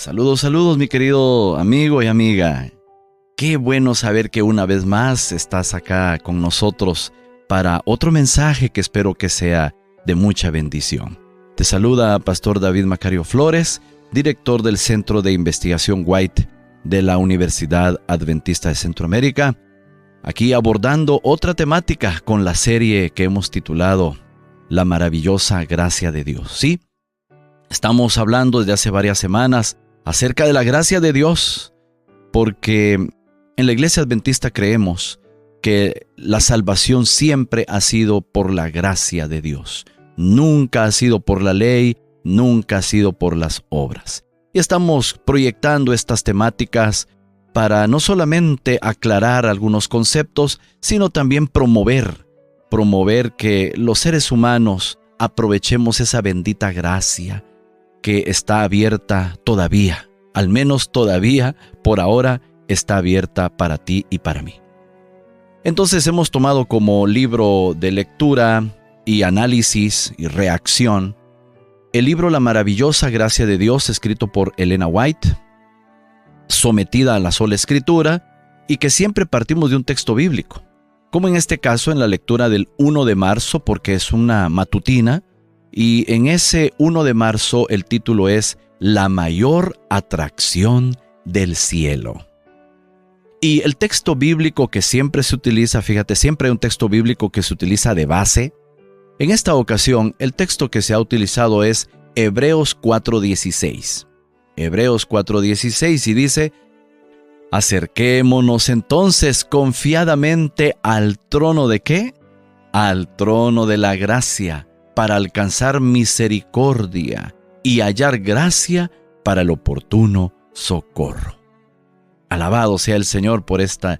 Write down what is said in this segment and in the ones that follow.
Saludos, saludos, mi querido amigo y amiga. Qué bueno saber que una vez más estás acá con nosotros para otro mensaje que espero que sea de mucha bendición. Te saluda Pastor David Macario Flores, director del Centro de Investigación White de la Universidad Adventista de Centroamérica, aquí abordando otra temática con la serie que hemos titulado La maravillosa gracia de Dios. Sí, estamos hablando desde hace varias semanas acerca de la gracia de Dios, porque en la Iglesia Adventista creemos que la salvación siempre ha sido por la gracia de Dios. Nunca ha sido por la ley, nunca ha sido por las obras. Y estamos proyectando estas temáticas para no solamente aclarar algunos conceptos, sino también promover que los seres humanos aprovechemos esa bendita gracia que está abierta todavía, al menos todavía, por ahora, está abierta para ti y para mí. Entonces hemos tomado como libro de lectura y análisis y reacción el libro La maravillosa gracia de Dios, escrito por Elena White, sometida a la sola escritura, y que siempre partimos de un texto bíblico, como en este caso en la lectura del 1 de marzo, porque es una matutina, y en ese 1 de marzo el título es La mayor atracción del cielo. Y el texto bíblico que siempre se utiliza, fíjate, siempre hay un texto bíblico que se utiliza de base. En esta ocasión, el texto que se ha utilizado es Hebreos 4:16. Hebreos 4:16 y dice: acerquémonos entonces confiadamente al trono ¿de qué? Al trono de la gracia, para alcanzar misericordia y hallar gracia para el oportuno socorro. Alabado sea el Señor por esta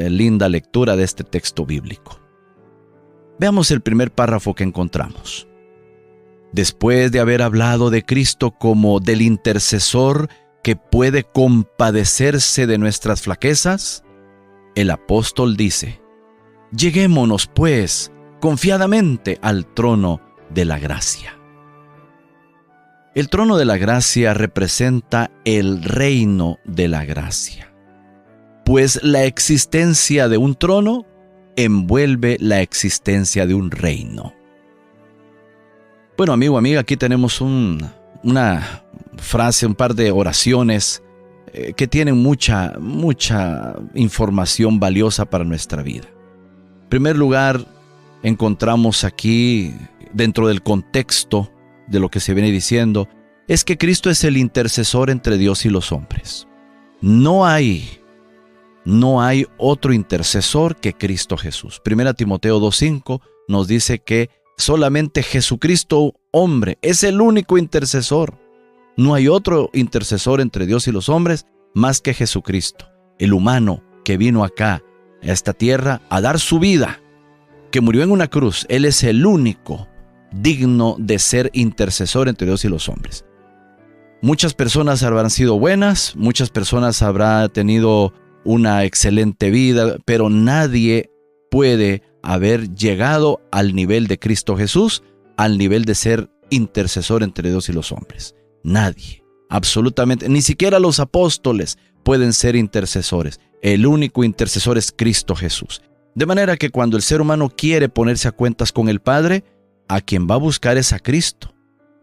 linda lectura de este texto bíblico. Veamos el primer párrafo que encontramos. Después de haber hablado de Cristo como del intercesor que puede compadecerse de nuestras flaquezas, el apóstol dice: lleguémonos pues confiadamente al trono de la gracia. El trono de la gracia representa el reino de la gracia, pues la existencia de un trono envuelve la existencia de un reino. Bueno, amigo, amiga, aquí tenemos una frase, un par de oraciones que tienen mucha información valiosa para nuestra vida. En primer lugar, encontramos aquí, dentro del contexto de lo que se viene diciendo, es que Cristo es el intercesor entre Dios y los hombres. No hay otro intercesor que Cristo Jesús. 1 Timoteo 2:5 nos dice que solamente Jesucristo, hombre, es el único intercesor. No hay otro intercesor entre Dios y los hombres más que Jesucristo, el humano que vino acá, a esta tierra, a dar su vida, que murió en una cruz. Él es el único digno de ser intercesor entre Dios y los hombres. Muchas personas habrán sido buenas, muchas personas habrán tenido una excelente vida, pero nadie puede haber llegado al nivel de Cristo Jesús, al nivel de ser intercesor entre Dios y los hombres. Nadie, absolutamente, ni siquiera los apóstoles pueden ser intercesores. El único intercesor es Cristo Jesús. De manera que cuando el ser humano quiere ponerse a cuentas con el Padre, a quien va a buscar es a Cristo.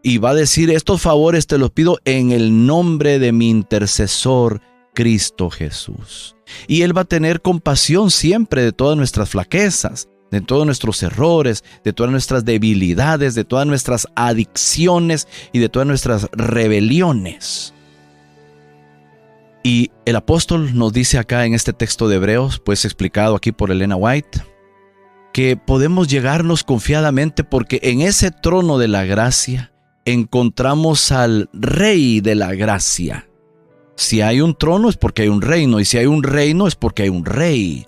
Y va a decir: estos favores te los pido en el nombre de mi intercesor, Cristo Jesús. Y Él va a tener compasión siempre de todas nuestras flaquezas, de todos nuestros errores, de todas nuestras debilidades, de todas nuestras adicciones y de todas nuestras rebeliones. Y el apóstol nos dice acá en este texto de Hebreos, pues explicado aquí por Elena White, que podemos llegarnos confiadamente porque en ese trono de la gracia encontramos al Rey de la gracia. Si hay un trono es porque hay un reino, y si hay un reino es porque hay un rey.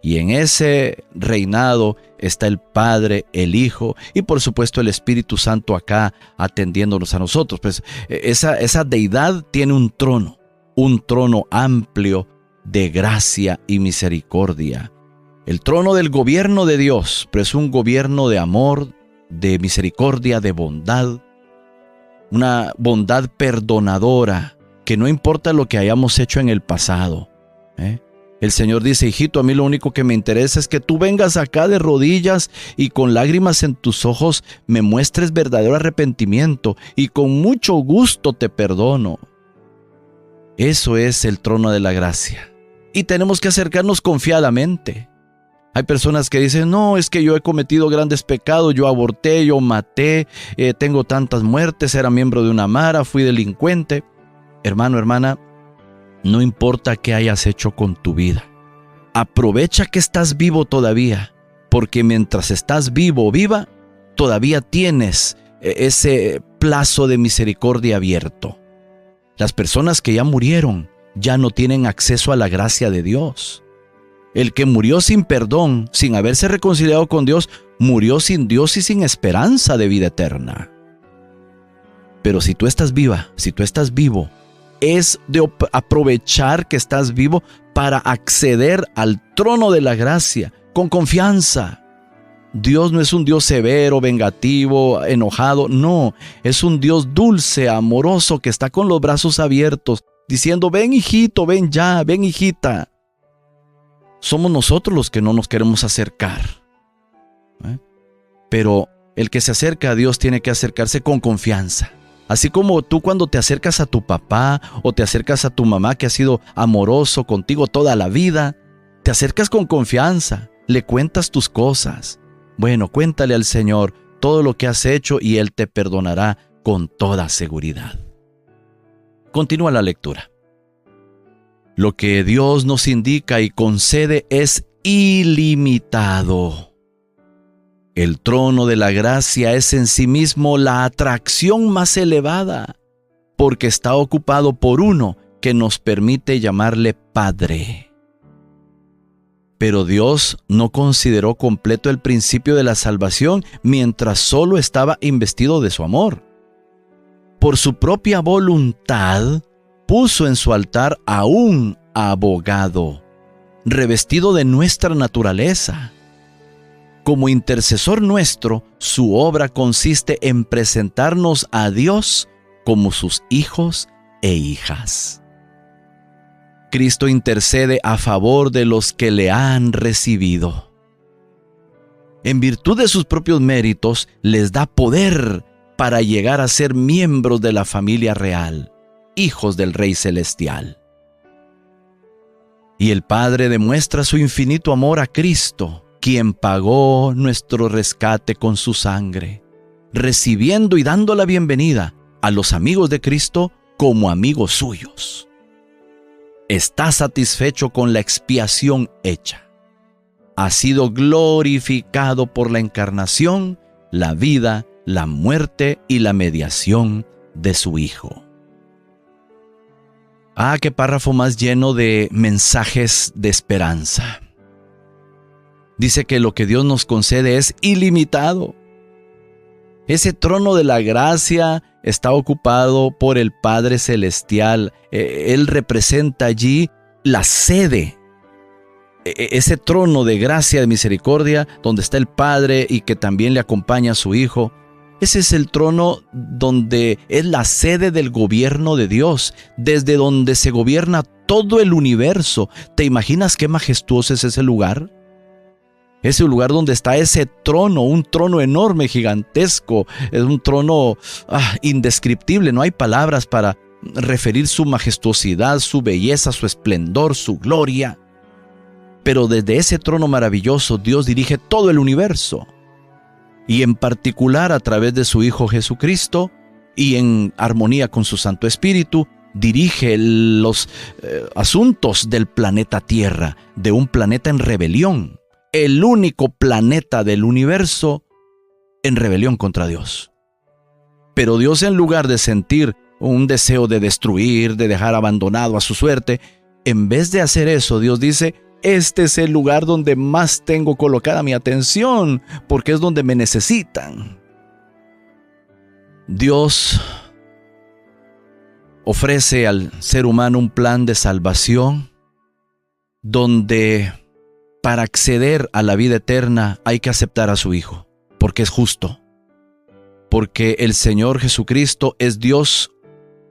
Y en ese reinado está el Padre, el Hijo y por supuesto el Espíritu Santo acá atendiéndonos a nosotros. Pues esa deidad tiene un trono amplio de gracia y misericordia. El trono del gobierno de Dios, pero es un gobierno de amor, de misericordia, de bondad. Una bondad perdonadora que no importa lo que hayamos hecho en el pasado, el Señor dice: hijito, a mí lo único que me interesa es que tú vengas acá de rodillas y con lágrimas en tus ojos me muestres verdadero arrepentimiento y con mucho gusto te perdono. Eso es el trono de la gracia. Y tenemos que acercarnos confiadamente. Hay personas que dicen: no, es que yo he cometido grandes pecados, yo aborté, yo maté, tengo tantas muertes, era miembro de una mara, fui delincuente. Hermano, hermana, no importa qué hayas hecho con tu vida. Aprovecha que estás vivo todavía, porque mientras estás vivo o viva, todavía tienes ese plazo de misericordia abierto. Las personas que ya murieron ya no tienen acceso a la gracia de Dios. El que murió sin perdón, sin haberse reconciliado con Dios, murió sin Dios y sin esperanza de vida eterna. Pero si tú estás viva, si tú estás vivo, es de aprovechar que estás vivo para acceder al trono de la gracia con confianza. Dios no es un Dios severo, vengativo, enojado. No, es un Dios dulce, amoroso, que está con los brazos abiertos, diciendo: ven, hijito, ven ya, ven, hijita. Somos nosotros los que no nos queremos acercar. Pero el que se acerca a Dios tiene que acercarse con confianza. Así como tú cuando te acercas a tu papá o te acercas a tu mamá, que ha sido amoroso contigo toda la vida, te acercas con confianza, le cuentas tus cosas. Bueno, cuéntale al Señor todo lo que has hecho y Él te perdonará con toda seguridad. Continúa la lectura. Lo que Dios nos indica y concede es ilimitado. El trono de la gracia es en sí mismo la atracción más elevada, porque está ocupado por uno que nos permite llamarle Padre. Pero Dios no consideró completo el principio de la salvación mientras solo estaba investido de su amor. Por su propia voluntad, puso en su altar a un abogado, revestido de nuestra naturaleza. Como intercesor nuestro, su obra consiste en presentarnos a Dios como sus hijos e hijas. Cristo intercede a favor de los que le han recibido. En virtud de sus propios méritos, les da poder para llegar a ser miembros de la familia real, hijos del Rey Celestial. Y el Padre demuestra su infinito amor a Cristo, quien pagó nuestro rescate con su sangre, recibiendo y dando la bienvenida a los amigos de Cristo como amigos suyos. Está satisfecho con la expiación hecha. Ha sido glorificado por la encarnación, la vida, la muerte y la mediación de su Hijo. Ah, qué párrafo más lleno de mensajes de esperanza. Dice que lo que Dios nos concede es ilimitado. Ese trono de la gracia está ocupado por el Padre Celestial. Él representa allí la sede. Ese trono de gracia, de misericordia, donde está el Padre y que también le acompaña a su Hijo. Ese es el trono donde es la sede del gobierno de Dios, desde donde se gobierna todo el universo. ¿Te imaginas qué majestuoso es ese lugar? Ese lugar donde está ese trono, un trono enorme, gigantesco, es un trono indescriptible. No hay palabras para referir su majestuosidad, su belleza, su esplendor, su gloria. Pero desde ese trono maravilloso, Dios dirige todo el universo. Y en particular a través de su Hijo Jesucristo y en armonía con su Santo Espíritu, dirige los asuntos del planeta Tierra, de un planeta en rebelión. El único planeta del universo en rebelión contra Dios. Pero Dios, en lugar de sentir un deseo de destruir, de dejar abandonado a su suerte, en vez de hacer eso, Dios dice: este es el lugar donde más tengo colocada mi atención, porque es donde me necesitan. Dios ofrece al ser humano un plan de salvación donde para acceder a la vida eterna hay que aceptar a su Hijo, porque es justo. Porque el Señor Jesucristo es Dios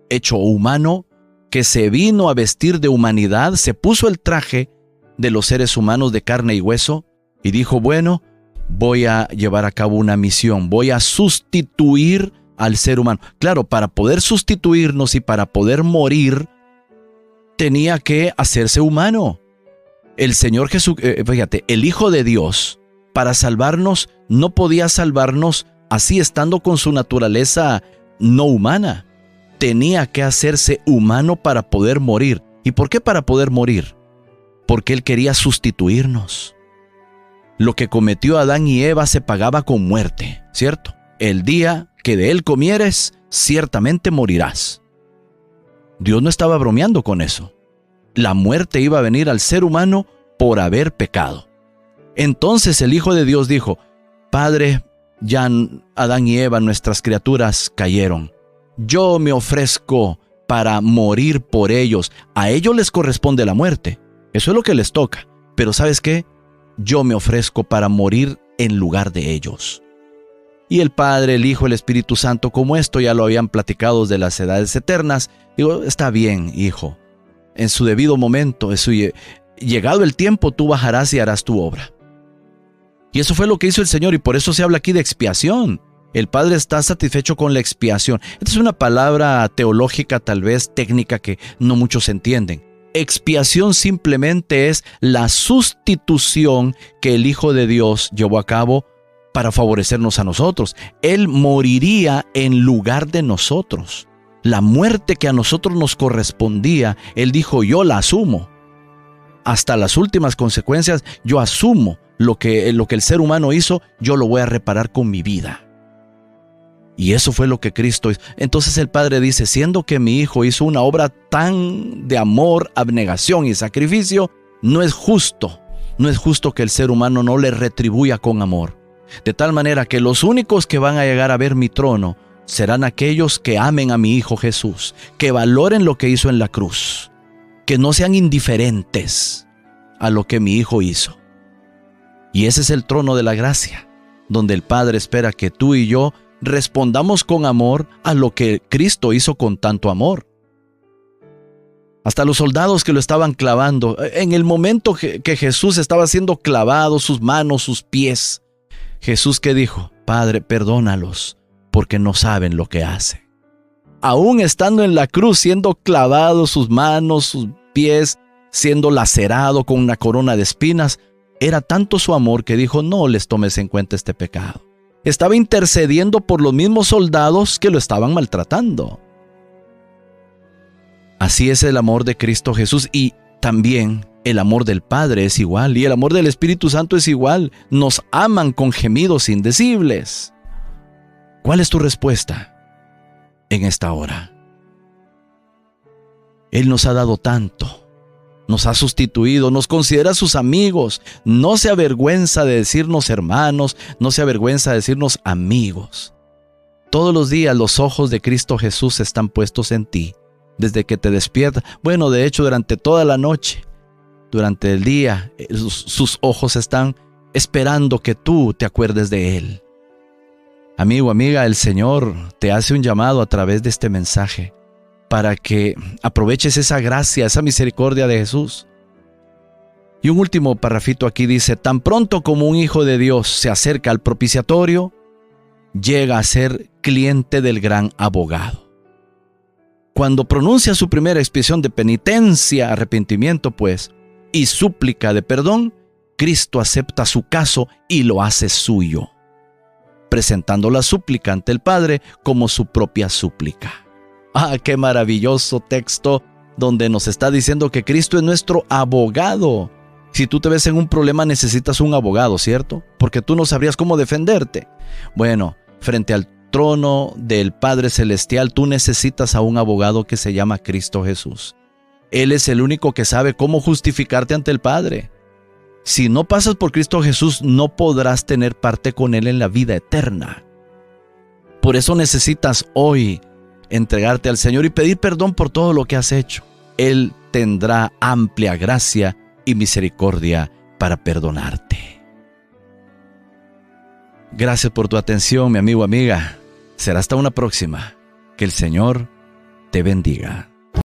hecho humano que se vino a vestir de humanidad, se puso el traje de los seres humanos de carne y hueso y dijo, bueno, voy a llevar a cabo una misión, voy a sustituir al ser humano. Claro, para poder sustituirnos y para poder morir, tenía que hacerse humano. El Señor Jesús, fíjate, el Hijo de Dios, para salvarnos, no podía salvarnos así estando con su naturaleza no humana. Tenía que hacerse humano para poder morir. ¿Y por qué para poder morir? Porque Él quería sustituirnos. Lo que cometió Adán y Eva se pagaba con muerte, ¿cierto? El día que de él comieres, ciertamente morirás. Dios no estaba bromeando con eso. La muerte iba a venir al ser humano por haber pecado. Entonces el Hijo de Dios dijo, Padre, ya Adán y Eva, nuestras criaturas, cayeron. Yo me ofrezco para morir por ellos. A ellos les corresponde la muerte. Eso es lo que les toca. Pero ¿sabes qué? Yo me ofrezco para morir en lugar de ellos. Y el Padre, el Hijo, el Espíritu Santo, como esto ya lo habían platicado de las edades eternas, digo, está bien, Hijo. En su debido momento, llegado el tiempo, tú bajarás y harás tu obra. Y eso fue lo que hizo el Señor, y por eso se habla aquí de expiación. El Padre está satisfecho con la expiación. Esta es una palabra teológica, tal vez técnica, que no muchos entienden. Expiación simplemente es la sustitución que el Hijo de Dios llevó a cabo para favorecernos a nosotros. Él moriría en lugar de nosotros. La muerte que a nosotros nos correspondía, Él dijo, yo la asumo. Hasta las últimas consecuencias, yo asumo lo que el ser humano hizo, yo lo voy a reparar con mi vida. Y eso fue lo que Cristo hizo. Entonces el Padre dice, siendo que mi Hijo hizo una obra tan de amor, abnegación y sacrificio, no es justo que el ser humano no le retribuya con amor. De tal manera que los únicos que van a llegar a ver mi trono serán aquellos que amen a mi Hijo Jesús, que valoren lo que hizo en la cruz, que no sean indiferentes a lo que mi Hijo hizo. Y ese es el trono de la gracia, donde el Padre espera que tú y yo respondamos con amor a lo que Cristo hizo con tanto amor. Hasta los soldados que lo estaban clavando, en el momento que Jesús estaba siendo clavado, sus manos, sus pies, Jesús, ¿qué dijo? Padre, perdónalos, porque no saben lo que hacen. Aún estando en la cruz, siendo clavado sus manos, sus pies, siendo lacerado con una corona de espinas, era tanto su amor que dijo, no les tomes en cuenta este pecado. Estaba intercediendo por los mismos soldados que lo estaban maltratando. Así es el amor de Cristo Jesús, y también el amor del Padre es igual, y el amor del Espíritu Santo es igual. Nos aman con gemidos indecibles. ¿Cuál es tu respuesta en esta hora? Él nos ha dado tanto. Nos ha sustituido, nos considera sus amigos. No se avergüenza de decirnos hermanos, no se avergüenza de decirnos amigos. Todos los días los ojos de Cristo Jesús están puestos en ti, desde que te despiertas. Bueno, de hecho, durante toda la noche, durante el día, sus ojos están esperando que tú te acuerdes de Él. Amigo, amiga, el Señor te hace un llamado a través de este mensaje, para que aproveches esa gracia, esa misericordia de Jesús. Y un último parrafito aquí dice, tan pronto como un hijo de Dios se acerca al propiciatorio, llega a ser cliente del gran abogado. Cuando pronuncia su primera expiación de penitencia, arrepentimiento pues, y súplica de perdón, Cristo acepta su caso y lo hace suyo, presentando la súplica ante el Padre como su propia súplica. ¡Ah, qué maravilloso texto donde nos está diciendo que Cristo es nuestro abogado! Si tú te ves en un problema, necesitas un abogado, ¿cierto? Porque tú no sabrías cómo defenderte. Bueno, frente al trono del Padre Celestial, tú necesitas a un abogado que se llama Cristo Jesús. Él es el único que sabe cómo justificarte ante el Padre. Si no pasas por Cristo Jesús, no podrás tener parte con Él en la vida eterna. Por eso necesitas hoy entregarte al Señor y pedir perdón por todo lo que has hecho. Él tendrá amplia gracia y misericordia para perdonarte. Gracias por tu atención, mi amigo, amiga. Será hasta una próxima. Que el Señor te bendiga.